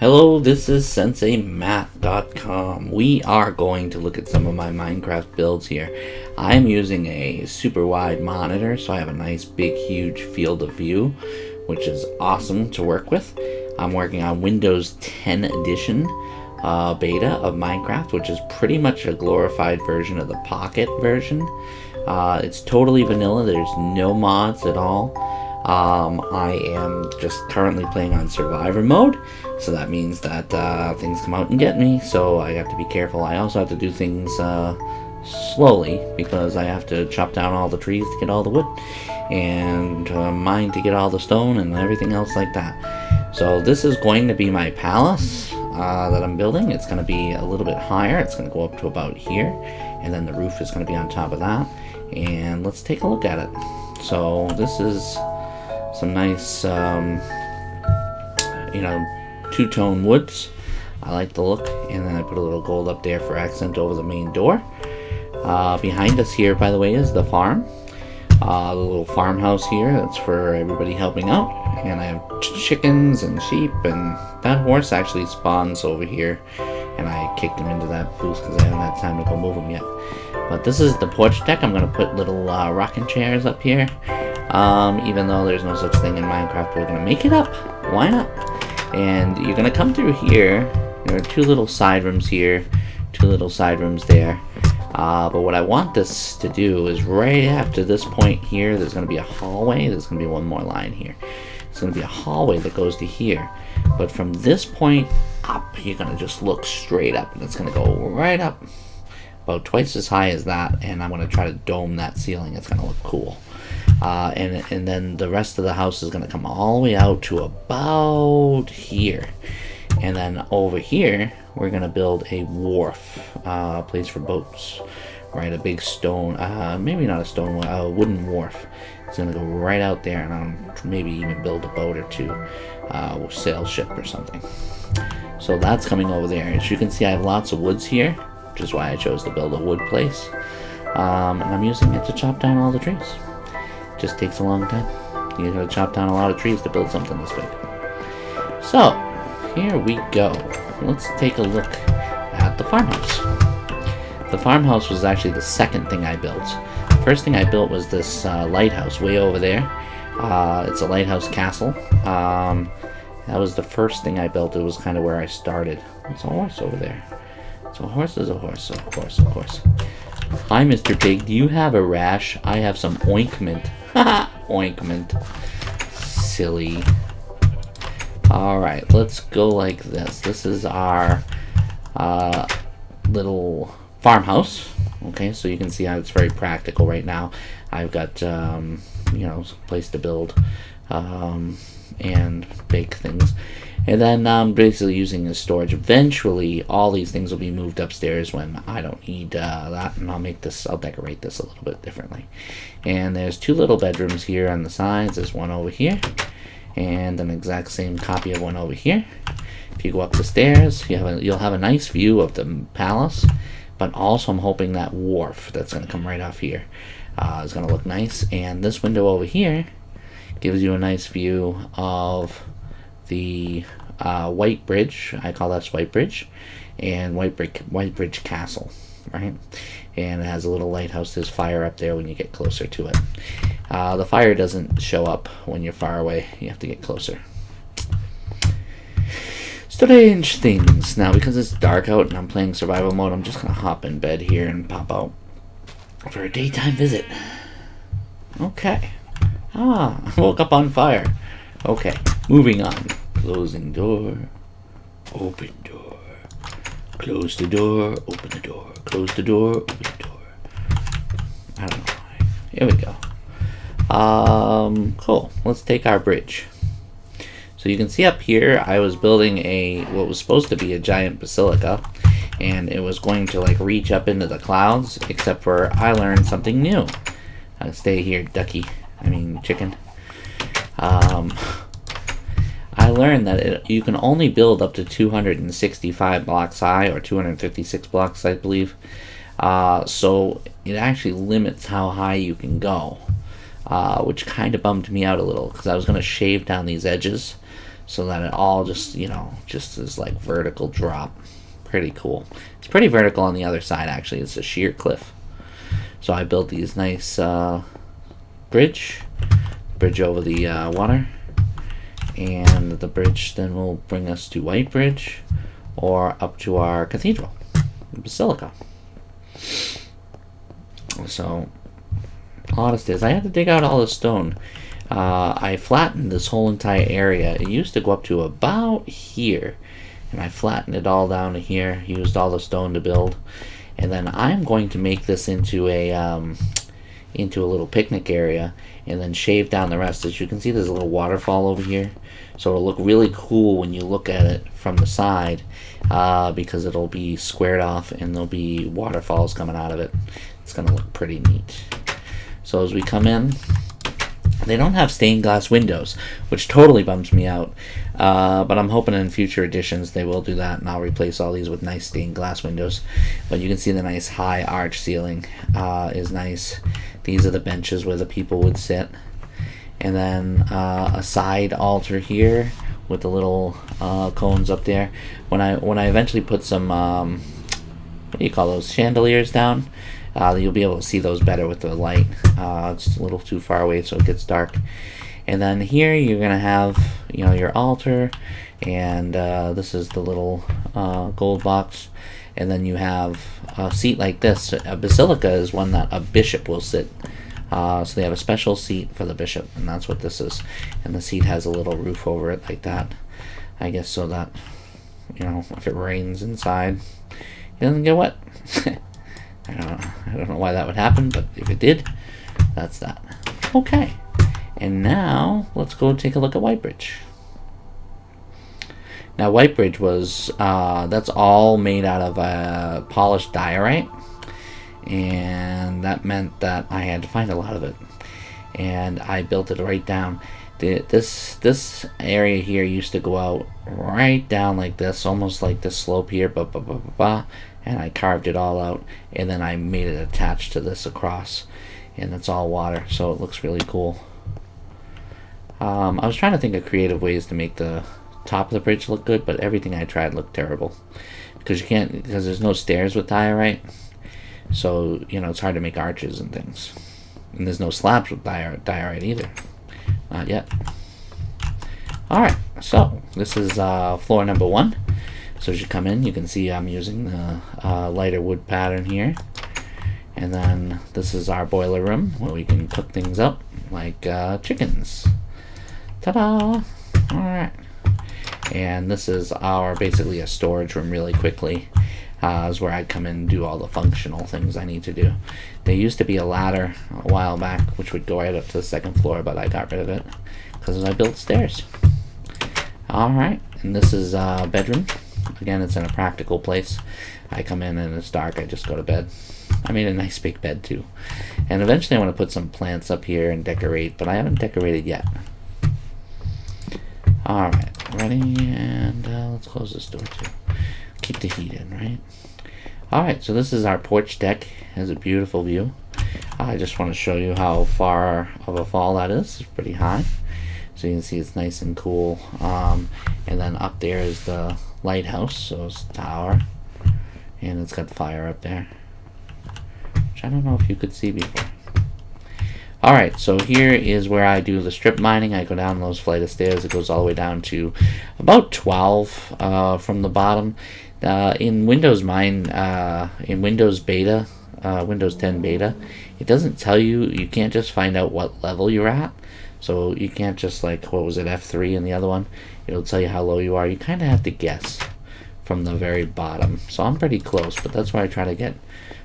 Hello, this is SenseiMatt.com. We are going to look at some of my Minecraft builds here. I'm using a super wide monitor, so I have a nice big huge field of view, which is awesome to work with. I'm working on Windows 10 edition beta of Minecraft, which is pretty much a glorified version of the Pocket version. It's totally vanilla, there's no mods at all. I am just currently playing on survivor mode, so that means that things come out and get me, so I have to be careful. I also have to do things slowly, because I have to chop down all the trees to get all the wood, and mine to get all the stone and everything else like that. So this is going to be my palace that I'm building. It's going to be a little bit higher. It's going to go up to about here, and then the roof is going to be on top of that, and let's take a look at it. So this is some nice, two-tone woods. I like the look, and then I put a little gold up there for accent over the main door. Behind us here, by the way, is the farm. The little farmhouse here, that's for everybody helping out. And I have chickens and sheep, and that horse actually spawns over here. And I kicked him into that booth because I haven't had time to go move him yet. But this is the porch deck. I'm going to put little rocking chairs up here. Even though there's no such thing in Minecraft, we're going to make it up. Why not? And you're going to come through here. There are two little side rooms here, two little side rooms there. But what I want this to do is right after this point here, there's going to be a hallway. There's going to be one more line here. It's going to be a hallway that goes to here. But from this point up, you're going to just look straight up, and it's going to go right up about twice as high as that, and I'm going to try to dome that ceiling. It's going to look cool. And then the rest of the house is going to come all the way out to about here. And then over here, we're going to build a wharf, place for boats, right? A big stone, maybe not a stone, a wooden wharf. It's going to go right out there, and I'll maybe even build a boat or two, sail ship or something. So that's coming over there. As you can see, I have lots of woods here, which is why I chose to build a wood place. And I'm using it to chop down all the trees. Just takes a long time. You gotta chop down a lot of trees to build something this big. So, here we go. Let's take a look at the farmhouse. The farmhouse was actually the second thing I built. First thing I built was this lighthouse way over there. It's a lighthouse castle. That was the first thing I built. It was kind of where I started. There's a horse over there. So a horse is a horse, of course, of course. Hi, Mr. Pig. Do you have a rash? I have some ointment. Ointment. Silly. Alright, let's go like this. This is our little farmhouse. Okay, so you can see how it's very practical right now. I've got, a place to build and bake things. And then I'm basically using as storage. Eventually, all these things will be moved upstairs when I don't need that, and I'll decorate this a little bit differently. And there's two little bedrooms here on the sides. There's one over here, and an exact same copy of one over here. If you go up the stairs, you'll have a nice view of the palace, but also I'm hoping that wharf that's going to come right off here is going to look nice. And this window over here gives you a nice view of the White Bridge. I call that White Bridge, and White Bridge Castle, right? And it has a little lighthouse. There's fire up there when you get closer to it. The fire doesn't show up when you're far away. You have to get closer. Strange things. Now, because it's dark out and I'm playing survival mode, I'm just gonna hop in bed here and pop out for a daytime visit. Okay. I woke up on fire. Okay, moving on. Closing door, open door, close the door, open the door, close the door, open the door. I don't know why. Here we go. Cool. Let's take our bridge. So you can see up here, I was building what was supposed to be a giant basilica, and it was going to reach up into the clouds, except for I learned something new. Stay here, ducky. Chicken. I learned that you can only build up to 265 blocks high, or 256 blocks, I believe. So it actually limits how high you can go, which kind of bummed me out a little, because I was going to shave down these edges so that it all just, just is like vertical drop. Pretty cool. It's pretty vertical on the other side, actually. It's a sheer cliff. So I built these nice bridge over the water, and the bridge then will bring us to White Bridge or up to our cathedral, the basilica. So a lot of stairs. I had to dig out all the stone. I flattened this whole entire area. It used to go up to about here, and I flattened it all down to here, used all the stone to build, and then I'm going to make this into a little picnic area, and then shave down the rest. As you can see, there's a little waterfall over here, so it'll look really cool when you look at it from the side, because it'll be squared off and there'll be waterfalls coming out of it. It's gonna look pretty neat. So as we come in, they don't have stained glass windows, which totally bums me out, but I'm hoping in future editions they will do that, and I'll replace all these with nice stained glass windows. But you can see the nice high arch ceiling is nice. These are the benches where the people would sit, and then a side altar here with the little cones up there. When I eventually put some what do you call those, chandeliers down, you'll be able to see those better with the light. It's a little too far away, so it gets dark. And then here you're gonna have, your altar, and this is the little gold box. And then you have a seat like this. A basilica is one that a bishop will sit. So they have a special seat for the bishop, and that's what this is. And the seat has a little roof over it like that, I guess, so that, if it rains inside, it doesn't get wet. I don't know why that would happen, but if it did, that's that. Okay, and now let's go take a look at White Bridge. Now White Bridge was, that's all made out of polished diorite, and that meant that I had to find a lot of it, and I built it right down. This area here used to go out right down like this, almost like this slope here, and I carved it all out, and then I made it attached to this across, and it's all water, so it looks really cool. I was trying to think of creative ways to make the top of the bridge look good, but everything I tried looked terrible, because there's no stairs with diorite, so it's hard to make arches and things, and there's no slabs with diorite either, not yet. Alright, so this is floor number 1. So as you come in, you can see I'm using the lighter wood pattern here, and then this is our boiler room where we can cook things up like chickens. Ta-da! Alright. And this is our basically a storage room really quickly. Is where I come in and do all the functional things I need to do. There used to be a ladder a while back which would go right up to the 2nd floor, but I got rid of it because I built stairs. Alright, and this is a bedroom. Again, it's in a practical place. I come in and it's dark, I just go to bed. I made a nice big bed too. And eventually I want to put some plants up here and decorate, but I haven't decorated yet. Alright, ready, and let's close this door too. Keep the heat in, right? Alright, so this is our porch deck. It has a beautiful view. I just want to show you how far of a fall that is. It's pretty high. So you can see it's nice and cool. And then up there is the lighthouse, so it's the tower. And it's got fire up there, which I don't know if you could see before. Alright, so here is where I do the strip mining. I go down those flight of stairs. It goes all the way down to about 12 from the bottom. In Windows in Windows Beta, Windows 10 Beta, it doesn't tell you, you can't just find out what level you're at. So you can't just like, what was it, F3 in the other one? It'll tell you how low you are. You kind of have to guess from the very bottom. So I'm pretty close, but that's why I try to get,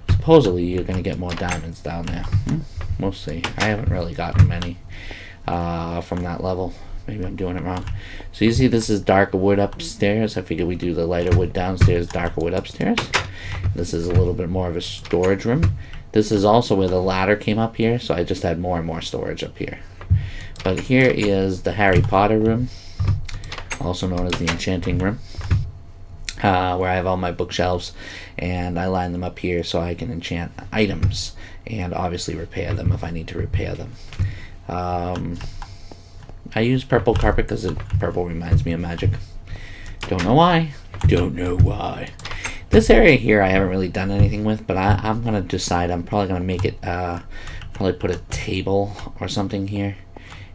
supposedly you're going to get more diamonds down there. We'll see. I haven't really gotten many from that level. Maybe I'm doing it wrong. So you see this is darker wood upstairs. I figured we do the lighter wood downstairs, darker wood upstairs. This is a little bit more of a storage room. This is also where the ladder came up here, so I just had more and more storage up here. But here is the Harry Potter room, also known as the enchanting room, where I have all my bookshelves, and I line them up here so I can enchant items and obviously repair them if I need to repair them. I use purple carpet because purple reminds me of magic. Don't know why. Don't know why. This area here I haven't really done anything with, but I'm going to decide. I'm probably going to make it, probably put a table or something here.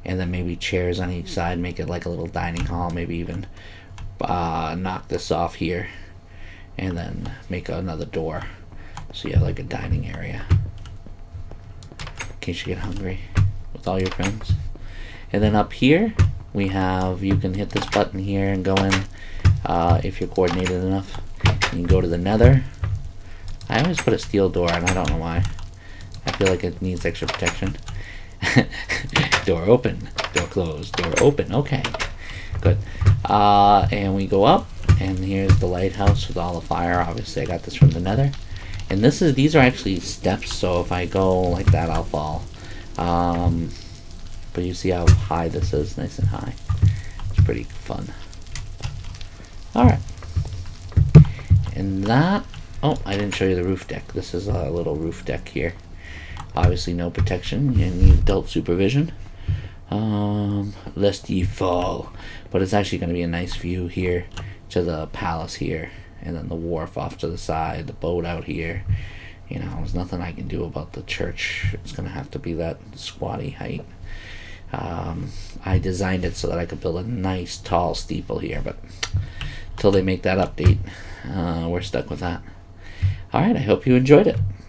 And then maybe chairs on each side. Make it like a little dining hall. Maybe even knock this off here. And then make another door. So you have like a dining area. In case you get hungry with all your friends. And then up here, we have, you can hit this button here and go in if you're coordinated enough. You can go to the nether. I always put a steel door, and I don't know why. I feel like it needs extra protection. Door open, door closed, door open. Okay, good. And we go up, and here's the lighthouse with all the fire. Obviously, I got this from the nether. And these are actually steps, so if I go like that, I'll fall. But you see how high this is, nice and high. It's pretty fun. Alright. And that, oh, I didn't show you the roof deck. This is a little roof deck here. Obviously no protection, you need adult supervision. Lest ye fall. But it's actually going to be a nice view here to the palace here. And then the wharf off to the side, the boat out here. You know, there's nothing I can do about the church. It's going to have to be that squatty height. I designed it so that I could build a nice tall steeple here, but until they make that update, we're stuck with that. Alright, I hope you enjoyed it.